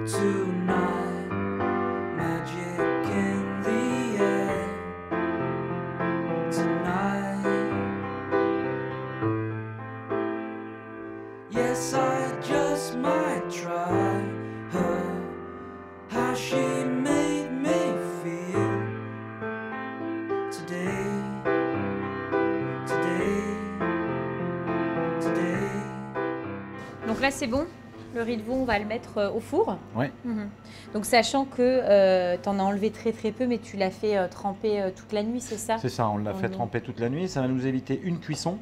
tonight. Magic in the air tonight. Yes, I just might try her. How she made me feel today, today, today. Donc là, c'est bon. Le riz de veau, on va le mettre au four. Oui. Donc sachant que tu en as enlevé très très peu, mais tu l'as fait tremper toute la nuit, c'est ça? C'est ça, on l'a fait tremper toute la nuit. Ça va nous éviter une cuisson.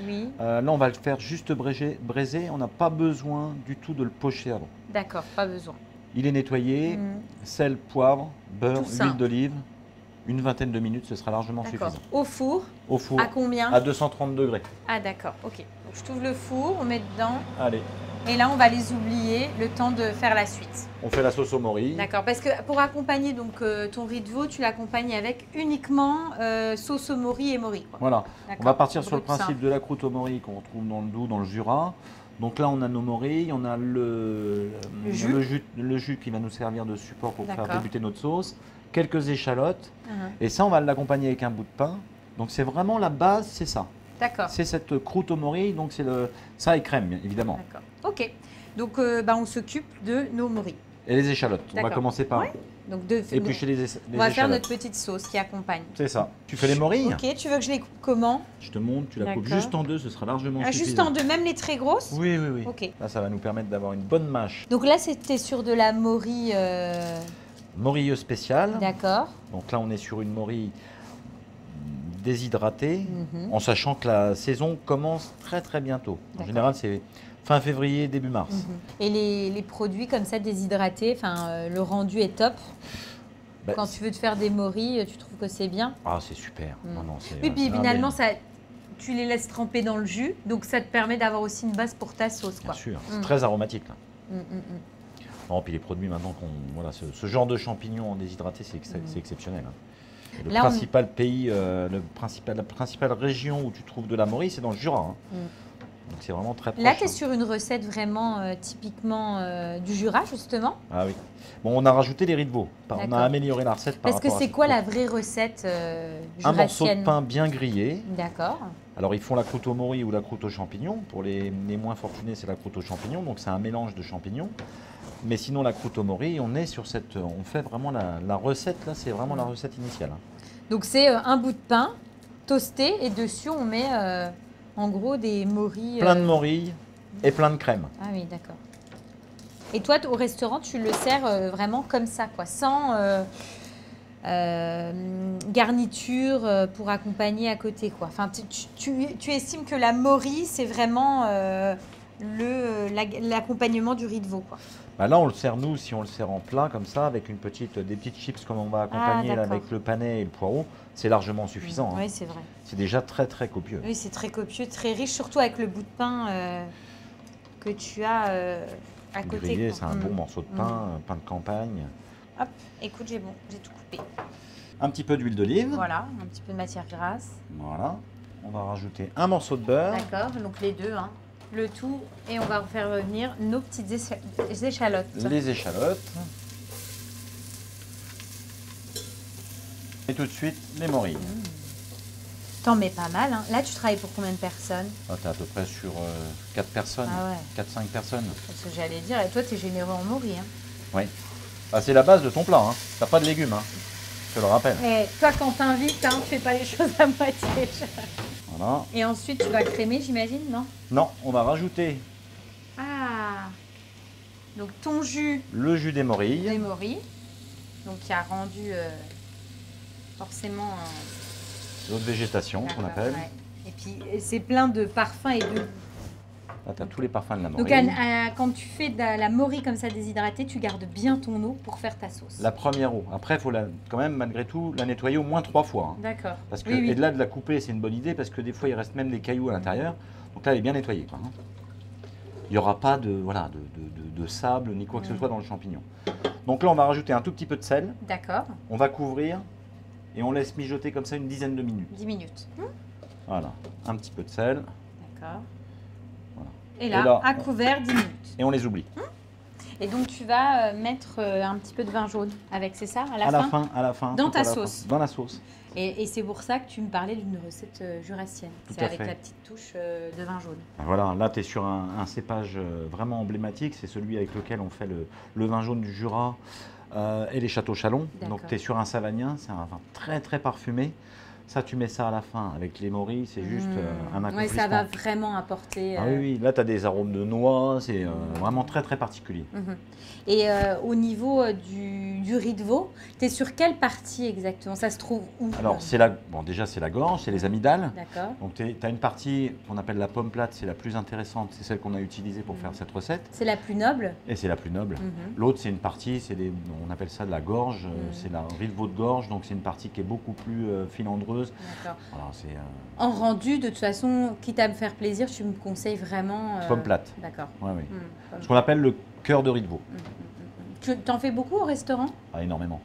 Oui. Là, on va le faire juste braiser. On n'a pas besoin du tout de le pocher avant. D'accord, pas besoin. Il est nettoyé, sel, poivre, beurre, Tout ça. huile d'olive. Une vingtaine de minutes, ce sera largement D'accord. suffisant. Au four. Au four, À combien? à 230 degrés. Ah d'accord, ok. Donc je t'ouvre le four, on met dedans. Allez, Et là, on va les oublier le temps de faire la suite. on fait la sauce au mori. D'accord, parce que pour accompagner donc ton riz de veau, tu l'accompagnes avec uniquement sauce au mori et mori, quoi. Voilà, on D'accord. va partir sur le Brut principe simple. de la croûte au mori qu'on retrouve dans le Doubs, dans le Jura. Donc là, on a nos morilles, on a le jus qui va nous servir de support pour faire D'accord. débuter notre sauce, quelques échalotes, Mhm. et ça, on va l'accompagner avec un bout de pain. Donc c'est vraiment la base, c'est ça. D'accord. C'est cette croûte au mori, donc c'est ça et crème, bien évidemment. D'accord. Ok. Donc on s'occupe de nos moris. Et les échalotes. On va D'accord. commencer par Ouais. Donc éplucher les on va échalotes. faire notre petite sauce qui accompagne. C'est ça. Tu fais les morilles. Ok, tu veux que je les coupe comment? Je te montre, tu la coupes D'accord. juste en deux, ce sera largement Ah, suffisant. juste en deux, même les très grosses? Oui, oui, oui. Ok. Là, ça va nous permettre d'avoir une bonne mâche. Donc là, c'était sur de la mori. Morille spéciale. D'accord. Donc là, on est sur une morille déshydratée, Mhm. en sachant que la saison commence très très bientôt. En D'accord. général, c'est fin février, début mars. Mhm. Et les produits comme ça déshydratés, le rendu est top. Bah, Quand tu veux te faire des moris, tu trouves que c'est bien? Ah, c'est super. Non, non, c'est- Oui, puis c'est finalement, indéniable. tu les laisses tremper dans le jus, donc ça te permet d'avoir aussi une base pour ta sauce, Bien quoi. sûr, Mm. c'est très aromatique. Là. Mm. Non, puis les produits maintenant, voilà, ce genre de champignons en déshydraté, c'est exceptionnel. Hein. Et le Là, principal pays, la principale région où tu trouves de la morille, c'est dans le Jura. Hein. Donc c'est vraiment très proche. Là, tu es hein. sur une recette vraiment typiquement du Jura, justement. Ah oui. Bon, on a rajouté les riz de veau. On D'accord. a amélioré la recette par Parce que rapport à c'est cette quoi fois. la vraie recette Un morceau de jurassienne? pain bien grillé. D'accord. Alors ils font la croûte au mori ou la croûte aux champignons. Pour les moins fortunés, c'est la croûte aux champignons. Donc c'est un mélange de champignons. Mais sinon, la croûte au mori, on fait vraiment la recette, là, c'est vraiment la recette initiale. hein. Donc c'est un bout de pain toasté et dessus on met en gros des moris. Plein de morilles et plein de crème. Ah oui, d'accord. Et toi, au restaurant, tu le sers vraiment comme ça, quoi, sans garniture pour accompagner à côté, quoi. Enfin, tu estimes que la mori, c'est vraiment l'accompagnement du riz de veau, quoi. Bah là, on le sert, nous, si on le sert en plat, comme ça, avec des petites chips, comme on va accompagner là, d'accord. avec le panais et le poireau, c'est largement suffisant. hein. Oui, c'est vrai. C'est déjà très, très copieux. Oui, c'est très copieux, très riche, surtout avec le bout de pain que tu as à côté. Grillé, quoi. c'est un bon morceau de pain, pain de campagne. Hop, écoute, j'ai tout coupé. Un petit peu d'huile d'olive. Voilà, un petit peu de matière grasse. Voilà. On va rajouter un morceau de beurre. D'accord, donc les deux, hein. Le tout, et on va faire revenir nos petites échalotes. Les échalotes. Et tout de suite, les morilles. T'en mets pas mal, hein. Là, tu travailles pour combien de personnes? Ah, t'es à peu près sur 4 personnes, Ah ouais. 4-5 personnes. Parce que j'allais dire, et toi, t'es généreux en moris, hein. Oui. Ah, c'est la base de ton plat. Hein. T'as pas de légumes, hein. Je te le rappelle. Et toi, quand t'invites, hein, tu fais pas les choses à moitié. Voilà. Et ensuite, tu vas crémer, j'imagine, non? Non, on va rajouter Ah. Donc ton jus le jus des morilles. des moris, donc qui a rendu forcément L'autre végétation qu'on d'accord, appelle. ouais. Et puis c'est plein de parfums et de. Là, tu as tous les parfums de la Donc morille. quand tu fais de la mori comme ça déshydratée, tu gardes bien ton eau pour faire ta sauce. La première eau. Après, il faut quand même, malgré tout, la nettoyer au moins 3 fois. hein. D'accord. Parce que, Oui, oui. Et de là, de la couper, c'est une bonne idée parce que des fois, il reste même des cailloux à l'intérieur. Donc là, elle est bien nettoyée. Quoi, hein. Il n'y aura pas de sable ni quoi que ce soit dans le champignon. Donc là, on va rajouter un tout petit peu de sel. D'accord. On va couvrir et on laisse mijoter comme ça une dizaine de minutes. 10 minutes. Voilà, un petit peu de sel. D'accord. Voilà. Et là, Et là, à couvert, 10 minutes. Et on les oublie. Et donc, tu vas mettre un petit peu de vin jaune avec, c'est ça, à la fin. Dans tout ta à la sauce. fin. Dans la sauce. Et c'est pour ça que tu me parlais d'une recette jurassienne. Tout C'est à avec fait. la petite touche de vin jaune. Voilà, là tu es sur un cépage vraiment emblématique, c'est celui avec lequel on fait le vin jaune du Jura et les châteaux Chalon. Donc tu es sur un savagnin, c'est un vin très très parfumé. Ça, tu mets ça à la fin avec les morilles, c'est juste un accomplissement. Oui, ça va vraiment apporter. Ah oui, là tu as des arômes de noix, c'est vraiment très très particulier. Et au niveau du riz de veau, tu es sur quelle partie exactement? Ça se trouve où? Alors, déjà c'est la gorge, c'est les amygdales. D'accord. Donc tu as une partie qu'on appelle la pomme plate, c'est la plus intéressante, c'est celle qu'on a utilisée pour faire cette recette. C'est la plus noble? Et c'est la plus noble. L'autre, c'est une partie, on appelle ça de la gorge, c'est la riz de veau de gorge, donc c'est une partie qui est beaucoup plus filandreuse. D'accord. Voilà, En rendu, de toute façon, quitte à me faire plaisir, tu me conseilles vraiment… pomme plate. D'accord. Ouais, oui. Ce qu'on appelle le cœur de riz de veau. Tu t'en fais beaucoup au restaurant? Ah, énormément.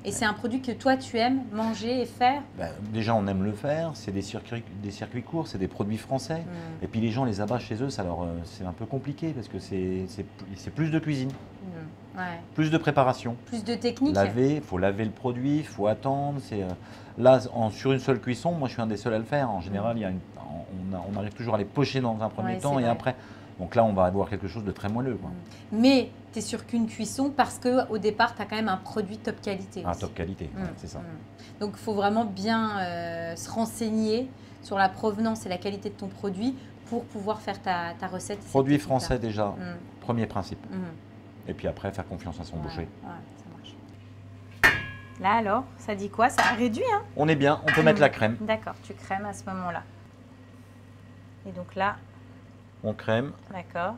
Et c'est un produit que toi, tu aimes manger et faire? Déjà, on aime le faire, c'est des circuits courts, c'est des produits français. Et puis les gens les abattent chez eux, c'est un peu compliqué parce que c'est plus de cuisine, plus de préparation. Plus de technique? Il faut laver le produit, il faut attendre. Là, sur une seule cuisson, moi je suis un des seuls à le faire. En général, on arrive toujours à les pocher dans un premier temps et après. Donc là, on va avoir quelque chose de très moelleux. Quoi. Mais tu es sur qu'une cuisson parce qu'au départ, tu as quand même un produit top qualité. Ah, top qualité, c'est ça. Donc il faut vraiment bien se renseigner sur la provenance et la qualité de ton produit pour pouvoir faire ta recette. Produit français déjà, premier principe. Et puis après, faire confiance à son boucher. Ça marche. Là alors, ça dit quoi? Ça a réduit, hein? On est bien, on peut mettre la crème. D'accord, tu crèmes à ce moment-là. Et donc là… On crème. D'accord.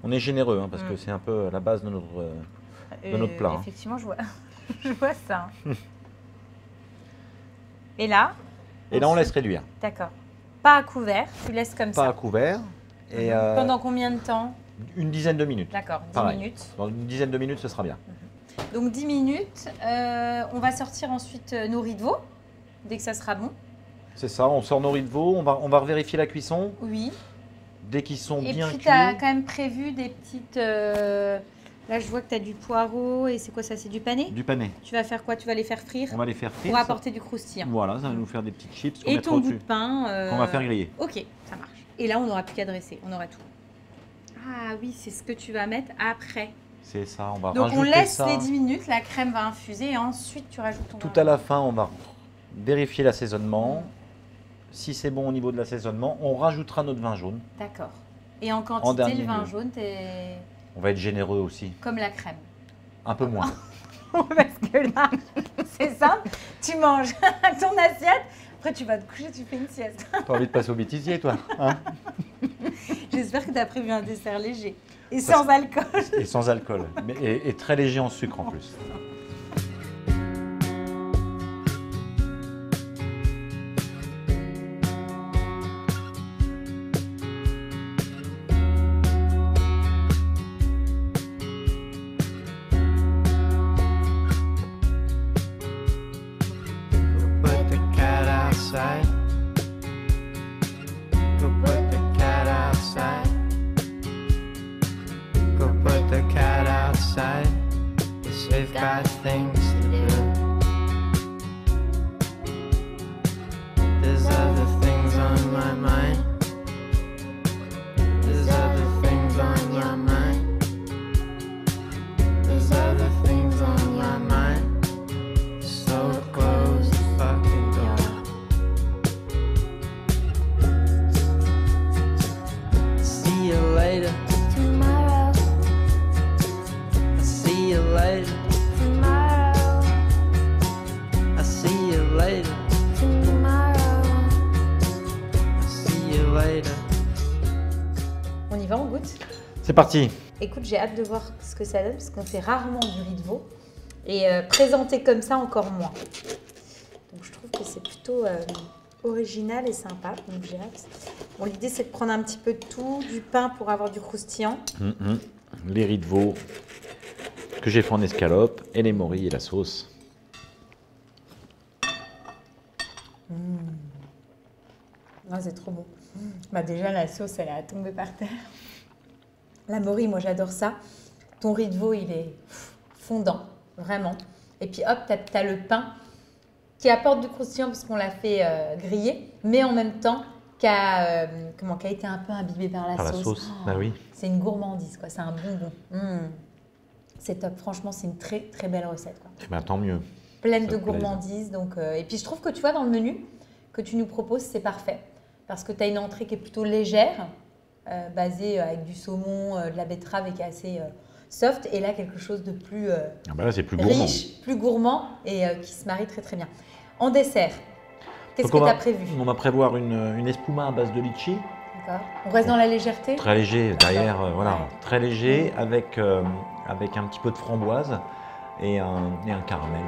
On est généreux parce que c'est un peu la base de notre plat. Effectivement, je vois ça. Et là? Et là, on laisse réduire. D'accord. Pas à couvert, tu laisses comme ça. Pas à couvert. Et pendant combien de temps? Une dizaine de minutes. D'accord, 10 Pareil. minutes. Dans une dizaine de minutes, ce sera bien. Donc 10 minutes. On va sortir ensuite nos riz de veau, dès que ça sera bon. C'est ça, on sort nos riz de veau, on va revérifier la cuisson. Oui. Dès qu'ils sont bien cuits. Et puis tu as quand même prévu des petites… Là, je vois que tu as du poireau et c'est quoi ça? C'est du pané? Du pané. Tu vas faire quoi? Tu vas les faire frire? On va les faire frire. Pour apporter du croustillant. Voilà, ça va nous faire des petites chips qu'on et mettra ton bout au-dessus. de pain qu'on va faire griller. Ok, ça marche. Et là, on n'aura plus qu'à dresser, on aura tout. Ah oui, c'est ce que tu vas mettre après. C'est ça, on va Donc rajouter on laisse ça. les 10 minutes, la crème va infuser et ensuite tu rajoutes ton Tout vin. à la fin, on va vérifier l'assaisonnement. Si c'est bon au niveau de l'assaisonnement, on rajoutera notre vin jaune. D'accord. Et en quantité, le vin lieu. jaune, t'es… On va être généreux aussi. Comme la crème. Un peu moins. Parce que là, c'est simple, tu manges ton assiette, après tu vas te coucher, tu fais une sieste. T'as envie de passer au bêtisier, toi, hein? J'espère que tu as prévu un dessert léger et sans alcool. Et sans alcool. Et très léger en sucre en plus. Put the cat outside. Go put the cat outside. Go put the cat outside. 'Cause we've got things to do. There's other things on my mind. There's other things on your mind. There's other things on your mind. So close the fucking door. See you later. Tomorrow, I see you later. tomorrow, I see you later. tomorrow. I see you later. On y va, on goûte? C'est parti. Écoute, j'ai hâte de voir ce que ça donne parce qu'on fait rarement du riz de veau et présenté comme ça encore moins. Donc je trouve que c'est plutôt original et sympa, donc j'ai hâte. Bon, l'idée c'est de prendre un petit peu de tout, du pain pour avoir du croustillant. Les riz de veau que j'ai fait en escalope et les morilles et la sauce. Ah, c'est trop bon. Bah déjà la sauce elle est à tomber par terre. La morille, moi j'adore ça. ton riz de veau, il est fondant, vraiment. Et puis hop, tu as le pain qui apporte du croustillant parce qu'on l'a fait griller, mais en même temps qui a été un peu imbibé par la Par la sauce. sauce, Oh, bah oui. c'est une gourmandise, quoi. C'est un bonbon. C'est top. Franchement, c'est une très très belle recette, quoi. Eh ben, tant mieux. Pleine Ça de te plaise. gourmandise. Donc, et puis je trouve que tu vois, dans le menu que tu nous proposes, c'est parfait. Parce que tu as une entrée qui est plutôt légère, basée avec du saumon, de la betterave et qui est assez soft. Et là, quelque chose de plus Ah bah là, c'est plus gourmand. riche, plus gourmand et qui se marie très très bien. En dessert, qu'est-ce Donc, que on tu va- as prévu? On va prévoir une espuma à base de litchi. D'accord. On reste dans la légèreté? Très léger, derrière, voilà, Ouais. très léger, avec un petit peu de framboise et un caramel.